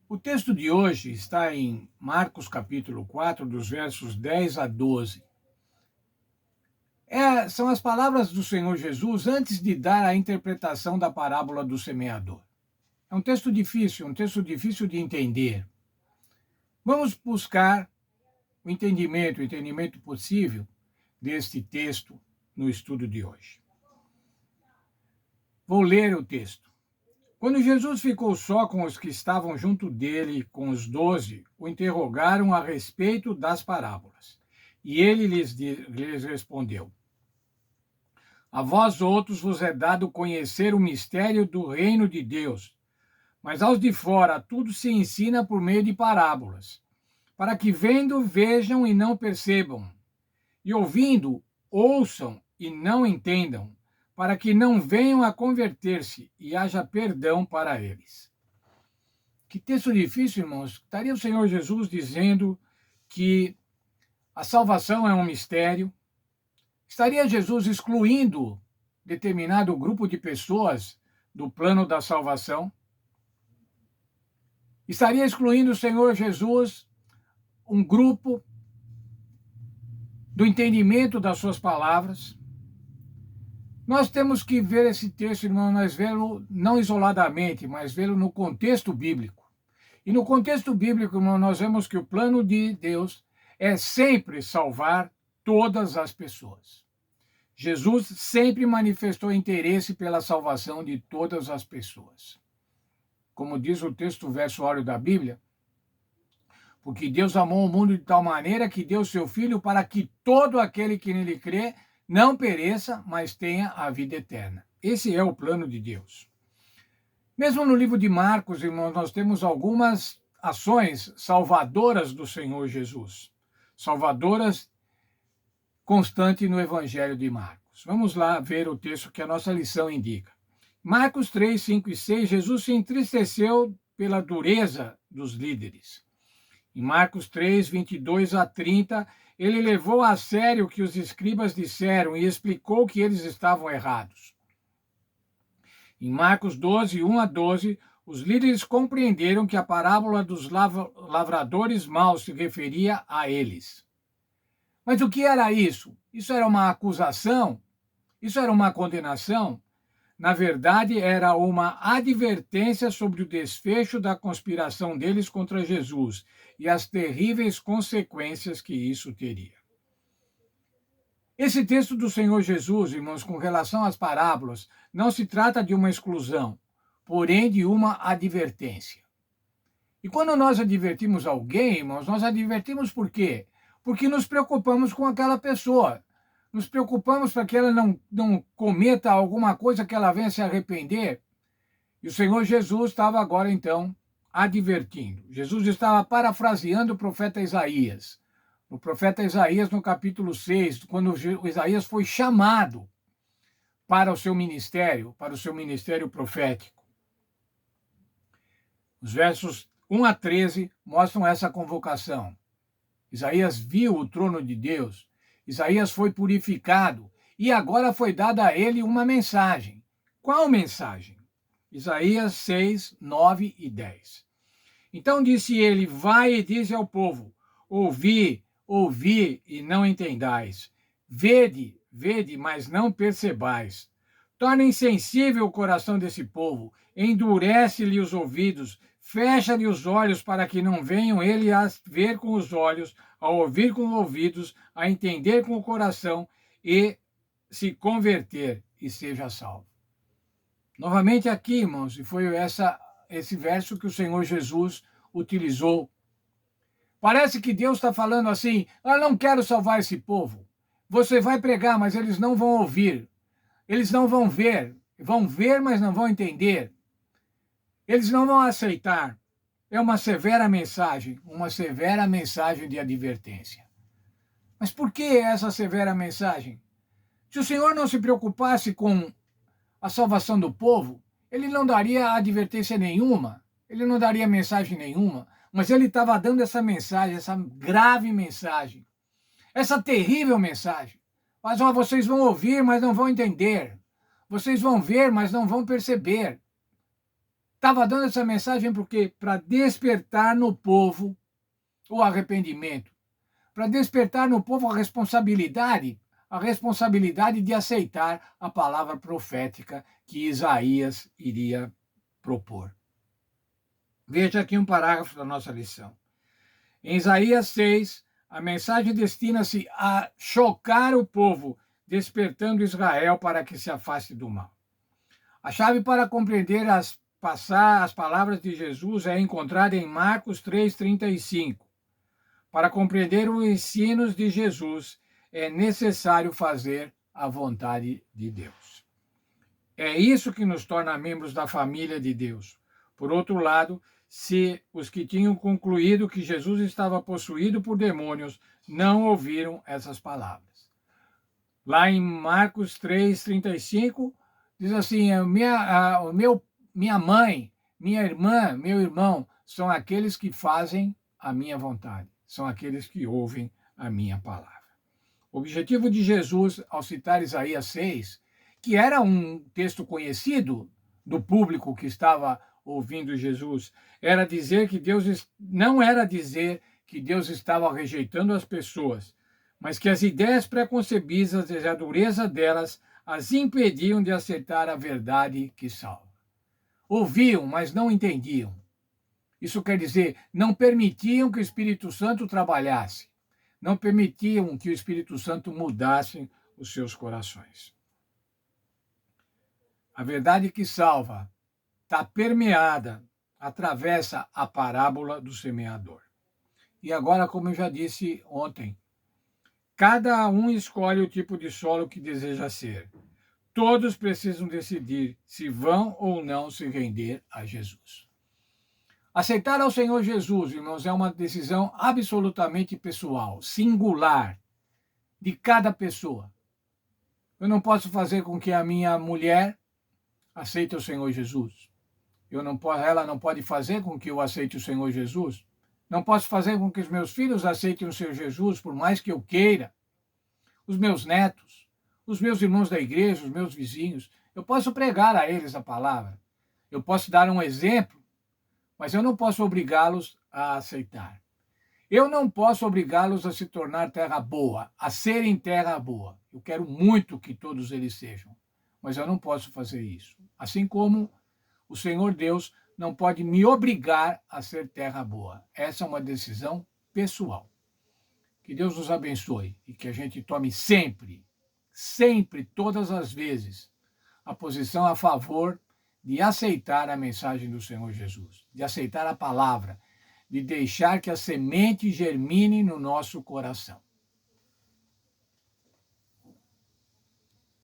O texto de hoje está em Marcos capítulo 4, dos versos 10 a 12. São as palavras do Senhor Jesus antes de dar a interpretação da parábola do semeador. É um texto difícil de entender. Vamos buscar o entendimento possível deste texto no estudo de hoje. Vou ler o texto. Quando Jesus ficou só com os que estavam junto dele, com os 12, o interrogaram a respeito das parábolas. E ele lhes respondeu: A vós outros vos é dado conhecer o mistério do reino de Deus, mas aos de fora tudo se ensina por meio de parábolas, para que vendo vejam e não percebam, e ouvindo ouçam e não entendam, para que não venham a converter-se e haja perdão para eles. Que texto difícil, irmãos. Estaria o Senhor Jesus dizendo que a salvação é um mistério? Estaria Jesus excluindo determinado grupo de pessoas do plano da salvação? Estaria excluindo o Senhor Jesus um grupo do entendimento das suas palavras? Nós temos que ver esse texto, irmão, mas vê-lo não isoladamente, mas vê-lo no contexto bíblico. E no contexto bíblico, irmão, nós vemos que o plano de Deus é sempre salvar todas as pessoas. Jesus sempre manifestou interesse pela salvação de todas as pessoas. Como diz o texto versório da Bíblia, porque Deus amou o mundo de tal maneira que deu seu Filho para que todo aquele que nele crê não pereça, mas tenha a vida eterna. Esse é o plano de Deus. Mesmo no livro de Marcos, irmãos, nós temos algumas ações salvadoras do Senhor Jesus. Salvadoras constantes no Evangelho de Marcos. Vamos lá ver o texto que a nossa lição indica. Marcos 3, 5 e 6, Jesus se entristeceu pela dureza dos líderes. Em Marcos 3, 22 a 30, ele levou a sério o que os escribas disseram e explicou que eles estavam errados. Em Marcos 12, 1 a 12, os líderes compreenderam que a parábola dos lavradores maus se referia a eles. Mas o que era isso? Isso era uma acusação? Isso era uma condenação? Na verdade, era uma advertência sobre o desfecho da conspiração deles contra Jesus e as terríveis consequências que isso teria. Esse texto do Senhor Jesus, irmãos, com relação às parábolas, não se trata de uma exclusão, porém de uma advertência. E quando nós advertimos alguém, irmãos, nós advertimos por quê? Porque nos preocupamos com aquela pessoa. Nos preocupamos para que ela não cometa alguma coisa que ela venha se arrepender. E o Senhor Jesus estava agora, então, advertindo. Jesus estava parafraseando o profeta Isaías. O profeta Isaías, no capítulo 6, quando Isaías foi chamado para o seu ministério profético. Os versos 1 a 13 mostram essa convocação. Isaías viu o trono de Deus, Isaías foi purificado e agora foi dada a ele uma mensagem. Qual mensagem? Isaías 6, 9 e 10. Então disse ele: Vai e dize ao povo: Ouvi, ouvi e não entendais. Vede, vede, mas não percebais. Torna insensível o coração desse povo, endurece-lhe os ouvidos, fecha-lhe os olhos para que não venham ele a ver com os olhos, a ouvir com os ouvidos, a entender com o coração e se converter e seja salvo. Novamente aqui, irmãos, e foi esse verso que o Senhor Jesus utilizou. Parece que Deus está falando assim: eu não quero salvar esse povo. Você vai pregar, mas eles não vão ouvir. Eles não vão ver. Vão ver, mas não vão entender. Eles não vão aceitar. É uma severa mensagem de advertência. Mas por que essa severa mensagem? Se o Senhor não se preocupasse com a salvação do povo, ele não daria advertência nenhuma, ele não daria mensagem nenhuma, mas ele estava dando essa mensagem, essa grave mensagem, essa terrível mensagem. Mas vocês vão ouvir, mas não vão entender. Vocês vão ver, mas não vão perceber. Estava dando essa mensagem porque para despertar no povo o arrependimento, para despertar no povo a responsabilidade de aceitar a palavra profética que Isaías iria propor. Veja aqui um parágrafo da nossa lição. Em Isaías 6, a mensagem destina-se a chocar o povo, despertando Israel para que se afaste do mal. A chave para compreender as palavras de Jesus é encontrada em Marcos 3,35. Para compreender os ensinos de Jesus, é necessário fazer a vontade de Deus. É isso que nos torna membros da família de Deus. Por outro lado, se os que tinham concluído que Jesus estava possuído por demônios não ouviram essas palavras. Lá em Marcos 3,35, diz assim: minha mãe, minha irmã, meu irmão, são aqueles que fazem a minha vontade, são aqueles que ouvem a minha palavra. O objetivo de Jesus, ao citar Isaías 6, que era um texto conhecido do público que estava ouvindo Jesus, era dizer que Deus não era dizer que Deus estava rejeitando as pessoas, mas que as ideias preconcebidas e a dureza delas as impediam de aceitar a verdade que salva. Ouviam, mas não entendiam. Isso quer dizer, não permitiam que o Espírito Santo trabalhasse, não permitiam que o Espírito Santo mudasse os seus corações. A verdade que salva está permeada, atravessa a parábola do semeador. E agora, como eu já disse ontem, cada um escolhe o tipo de solo que deseja ser. Todos precisam decidir se vão ou não se render a Jesus. Aceitar ao Senhor Jesus, irmãos, é uma decisão absolutamente pessoal, singular, de cada pessoa. Eu não posso fazer com que a minha mulher aceite o Senhor Jesus. Ela não pode fazer com que eu aceite o Senhor Jesus. Não posso fazer com que os meus filhos aceitem o Senhor Jesus, por mais que eu queira. Os meus netos, os meus irmãos da igreja, os meus vizinhos. Eu posso pregar a eles a palavra. Eu posso dar um exemplo, mas eu não posso obrigá-los a aceitar. Eu não posso obrigá-los a se tornar terra boa, a serem terra boa. Eu quero muito que todos eles sejam, mas eu não posso fazer isso. Assim como o Senhor Deus não pode me obrigar a ser terra boa. Essa é uma decisão pessoal. Que Deus nos abençoe e que a gente tome sempre, todas as vezes, a posição a favor de aceitar a mensagem do Senhor Jesus, de aceitar a palavra, de deixar que a semente germine no nosso coração.